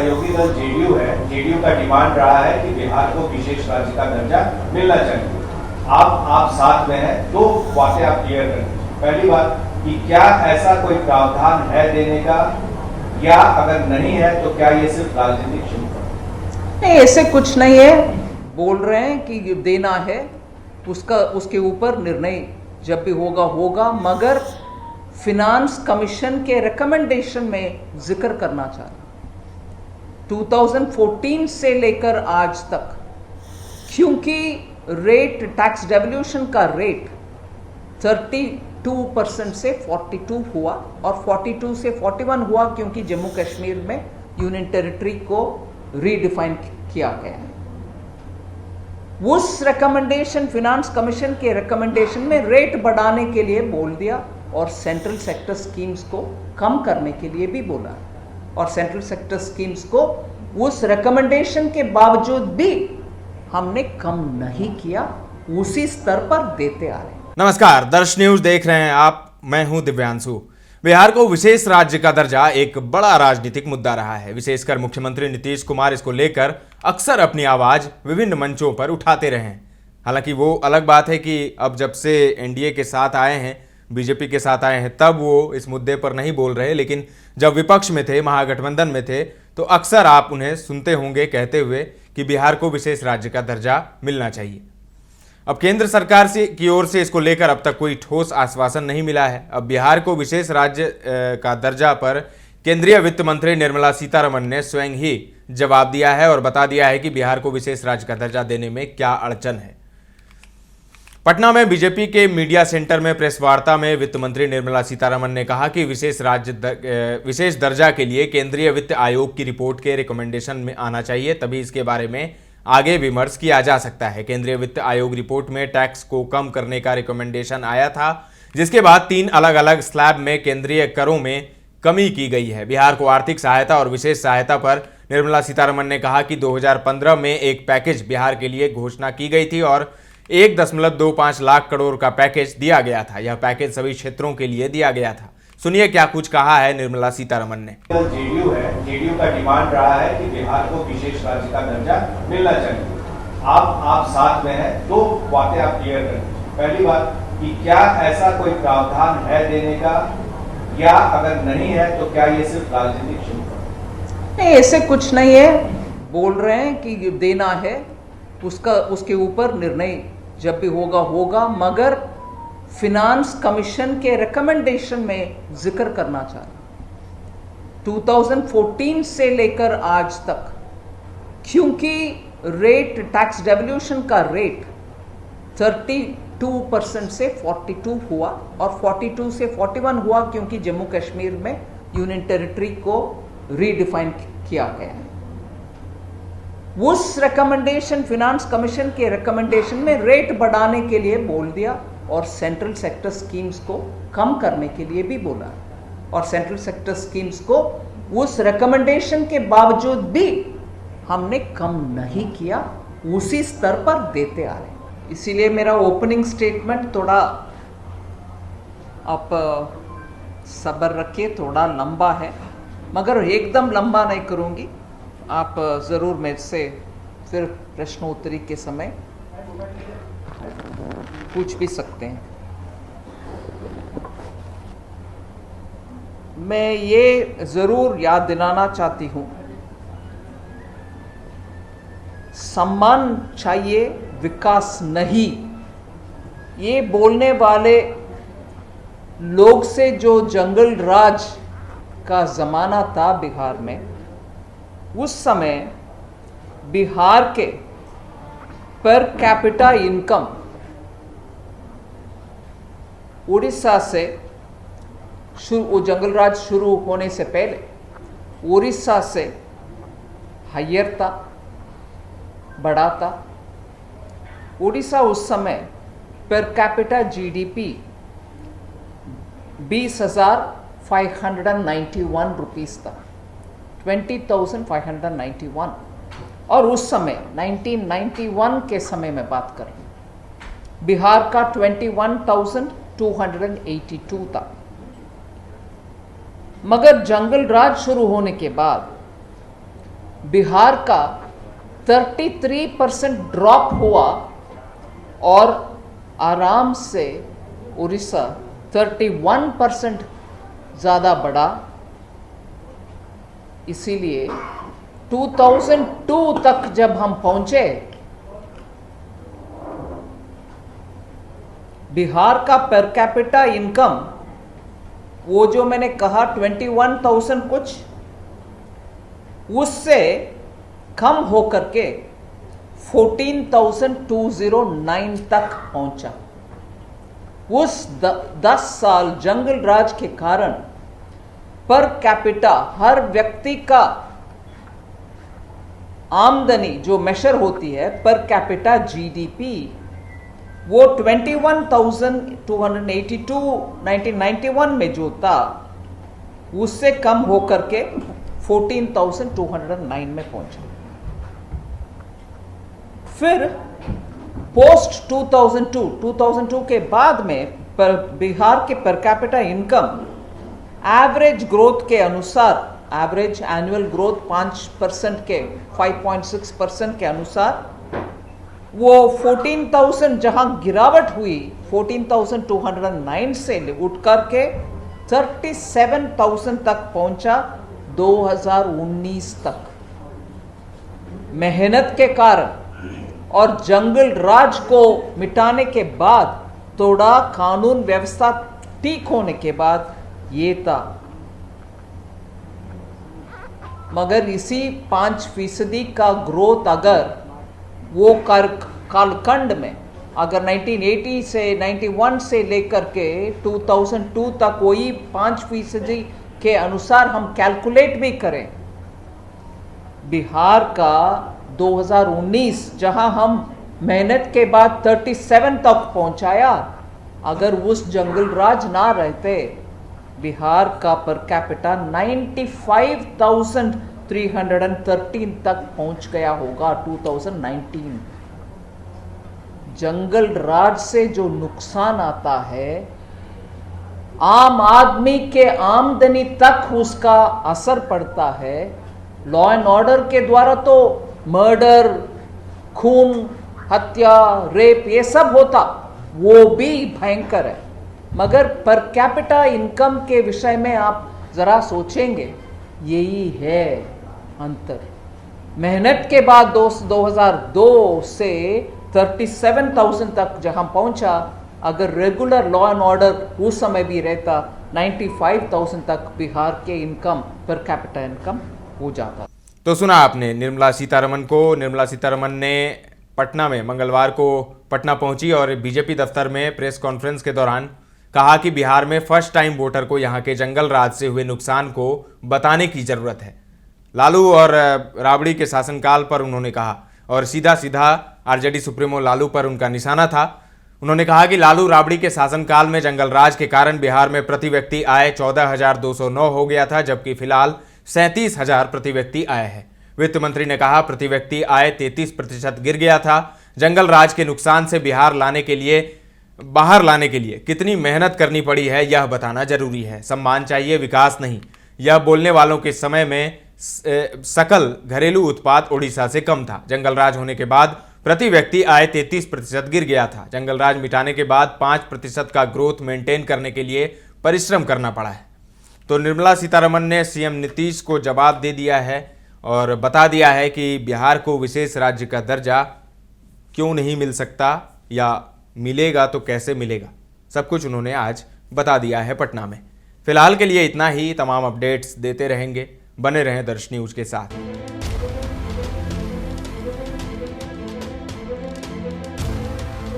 सहयोगी दल जेडीयू है, जेडीयू का डिमांड रहा है कि बिहार को विशेष राज्य का दर्जा मिलना चाहिए। आप साथ में हैं, दो बातें आप क्लियर कर दीजिए। पहली बात कि क्या ऐसा कोई प्रावधान है देने का, या अगर नहीं है तो क्या ये सिर्फ राजनीतिक शुल्क है? नहीं, ऐसे कुछ नहीं है। बोल रहे हैं कि देना है, उसके ऊपर निर्णय जब भी होगा, मगर फिनांस कमीशन के रिकमेंडेशन में जिक्र करना चाह रहा 2014 से लेकर आज तक, क्योंकि रेट, टैक्स डेवल्यूशन का रेट 32% से 42 हुआ और 42 से 41 हुआ, क्योंकि जम्मू कश्मीर में यूनियन टेरिटरी को रीडिफाइन किया गया है। उस रिकमेंडेशन, फिनांस कमीशन के रिकमेंडेशन में रेट बढ़ाने के लिए बोल दिया और सेंट्रल सेक्टर स्कीम्स को कम करने के लिए भी बोला, और सेंट्रल सेक्टर स्कीम्स को उस रिकमेंडेशन के बावजूद भी हमने कम नहीं किया, उसी स्तर पर देते आ रहे हैं। नमस्कार, दर्श न्यूज देख रहे हैं आप, मैं हूं दिव्यांशु। बिहार को विशेष राज्य का दर्जा एक बड़ा राजनीतिक मुद्दा रहा है। विशेषकर मुख्यमंत्री नीतीश कुमार इसको लेकर अक्सर अपनी आवाज विभिन्न मंचों पर उठाते रहे हैं। हालांकि वो अलग बात है कि अब जब से एनडीए के साथ आए हैं, बीजेपी के साथ आए हैं, तब वो इस मुद्दे पर नहीं बोल रहे, लेकिन जब विपक्ष में थे, महागठबंधन में थे, तो अक्सर आप उन्हें सुनते होंगे कहते हुए कि बिहार को विशेष राज्य का दर्जा मिलना चाहिए। अब केंद्र सरकार की ओर से इसको लेकर अब तक कोई ठोस आश्वासन नहीं मिला है। अब बिहार को विशेष राज्य का दर्जा पर केंद्रीय वित्त मंत्री निर्मला सीतारमण ने स्वयं ही जवाब दिया है और बता दिया है कि बिहार को विशेष राज्य का दर्जा देने में क्या अड़चन है। पटना में बीजेपी के मीडिया सेंटर में प्रेस वार्ता में वित्त मंत्री निर्मला सीतारमण ने कहा कि विशेष दर्जा के लिए केंद्रीय वित्त आयोग की रिपोर्ट के रिकमेंडेशन में आना चाहिए, तभी इसके बारे में आगे विमर्श किया जा सकता है। केंद्रीय वित्त आयोग रिपोर्ट में टैक्स को कम करने का रिकमेंडेशन आया था, जिसके बाद 3 अलग अलग स्लैब में केंद्रीय करों में कमी की गई है। बिहार को आर्थिक सहायता और विशेष सहायता पर निर्मला सीतारमण ने कहा कि 2015 में एक पैकेज बिहार के लिए घोषणा की गई थी और 1.25 लाख करोड़ का पैकेज दिया गया था। यह पैकेज सभी क्षेत्रों के लिए दिया गया था। सुनिए क्या कुछ कहा है निर्मला सीतारमण ने। जेडीयू है, जेडीयू का डिमांड रहा है कि बिहार को विशेष राज्य का दर्जा मिलना चाहिए। आप साथ में हैं, दो बातें आप क्लियर कर दीजिए। पहली बात कि क्या ऐसा कोई प्रावधान है देने का, या अगर नहीं है तो क्या ये सिर्फ राजनीतिक शुल्क है? नहीं, ऐसे कुछ नहीं है। बोल रहे हैं कि देना है, उसके ऊपर निर्णय जब भी होगा, मगर फिनांस कमीशन के रिकमेंडेशन में जिक्र करना चाह रहा 2014 से लेकर आज तक, क्योंकि रेट, टैक्स डेवल्यूशन का रेट 32% से 42 हुआ और 42 से 41 हुआ, क्योंकि जम्मू कश्मीर में यूनियन टेरिटरी को रीडिफाइन किया गया है। उस रिकमेंडेशन, फिनांस कमीशन के रिकमेंडेशन में रेट बढ़ाने के लिए बोल दिया और सेंट्रल सेक्टर स्कीम्स को कम करने के लिए भी बोला, और सेंट्रल सेक्टर स्कीम्स को उस रिकमेंडेशन के बावजूद भी हमने कम नहीं किया, उसी स्तर पर देते आ रहे हैं। इसीलिए मेरा ओपनिंग स्टेटमेंट थोड़ा आप सब्र रखिए, थोड़ा लंबा है, मगर एकदम लंबा नहीं करूंगी। आप ज़रूर मेरे से फिर प्रश्नोत्तरी के समय पूछ भी सकते हैं। मैं ये ज़रूर याद दिलाना चाहती हूँ, सम्मान चाहिए, विकास नहीं। ये बोलने वाले लोग से जो जंगल राज का ज़माना था बिहार में, उस समय बिहार के पर कैपिटा इनकम उड़ीसा से जंगल राज शुरू होने से पहले उड़ीसा से हायर था, बड़ा था। उड़ीसा उस समय पर कैपिटा जीडीपी 20,591 रुपीस था, 20,591। और उस समय 1991 के समय में बात कर रहा हूँ, बिहार का 21,282 था। मगर जंगल राज शुरू होने के बाद बिहार का 33% ड्रॉप हुआ और आराम से उड़ीसा 31% ज़्यादा बढ़ा। इसीलिए 2002 तक जब हम पहुंचे, बिहार का पर कैपिटा इनकम वो जो मैंने कहा 21,000 कुछ, उससे कम होकर के 14,209 तक पहुंचा। उस 10 साल जंगल राज के कारण पर कैपिटा हर व्यक्ति का आमदनी जो मेजर होती है पर कैपिटा जीडीपी, वो 21,282 1991 में जो था उससे कम होकर के 14,209 में पहुंचा। फिर पोस्ट 2002 के बाद में पर बिहार के per capita income average growth के अनुसार, एवरेज एनुअल ग्रोथ 5% के 5.6% के अनुसार वो 14,000 जहां गिरावट हुई 14,209 से उठ करके 37,000 तक पहुंचा 2019 तक। मेहनत के कारण और जंगल राज को मिटाने के बाद, थोड़ा कानून व्यवस्था ठीक होने के बाद ये था। मगर इसी 5% का ग्रोथ अगर वो कालखंड में अगर 1980 से 91 से लेकर के 2002 तक वही 5% के अनुसार हम कैलकुलेट भी करें, बिहार का 2019 जहां हम मेहनत के बाद 37 तक पहुंचाया, अगर उस जंगल राज ना रहते बिहार का पर कैपिटा 95,313 तक पहुंच गया होगा 2019। जंगल राज से जो नुकसान आता है, आम आदमी के आमदनी तक उसका असर पड़ता है। लॉ एंड ऑर्डर के द्वारा तो मर्डर, खून, हत्या, रेप ये सब होता, वो भी भयंकर है। मगर पर कैपिटा इनकम के विषय में आप जरा सोचेंगे, यही है अंतर। मेहनत के बाद 2002 से 37,000 तक जहां पहुंचा, अगर रेगुलर लॉ एंड ऑर्डर उस समय भी रहता 95,000 तक बिहार के इनकम पर कैपिटा इनकम हो जाता। तो सुना आपने निर्मला सीतारमण को। निर्मला सीतारमण ने पटना में मंगलवार को पटना पहुंची और बीजेपी दफ्तर में प्रेस कॉन्फ्रेंस के दौरान कहा कि बिहार में फर्स्ट टाइम वोटर को यहां के जंगल राज से हुए नुकसान को बताने की जरूरत है। लालू और राबड़ी के शासनकाल पर उन्होंने कहा और सीधा सीधा आरजेडी सुप्रीमो लालू पर उनका निशाना था। उन्होंने कहा कि लालू राबड़ी के शासनकाल में जंगल राज के कारण बिहार में प्रति व्यक्ति आय 14,209 हो गया था, जबकि फिलहाल 37,000 प्रति व्यक्ति आय है। वित्त मंत्री ने कहा प्रति व्यक्ति आय 33% गिर गया था। जंगल राज के नुकसान से बाहर लाने के लिए कितनी मेहनत करनी पड़ी है यह बताना जरूरी है। सम्मान चाहिए, विकास नहीं। यह बोलने वालों के समय में सकल घरेलू उत्पाद ओडिशा से कम था। जंगल राज होने के बाद प्रति व्यक्ति आय 33% गिर गया था। जंगल राज मिटाने के बाद 5% का ग्रोथ मेंटेन करने के लिए परिश्रम करना पड़ा है। तो निर्मला सीतारमण ने सीएम नीतीश को जवाब दे दिया है और बता दिया है कि बिहार को विशेष राज्य का दर्जा क्यों नहीं मिल सकता या मिलेगा तो कैसे मिलेगा, सब कुछ उन्होंने आज बता दिया है पटना में। फिलहाल के लिए इतना ही। तमाम अपडेट्स देते रहेंगे, बने रहें दर्श न्यूज के साथ।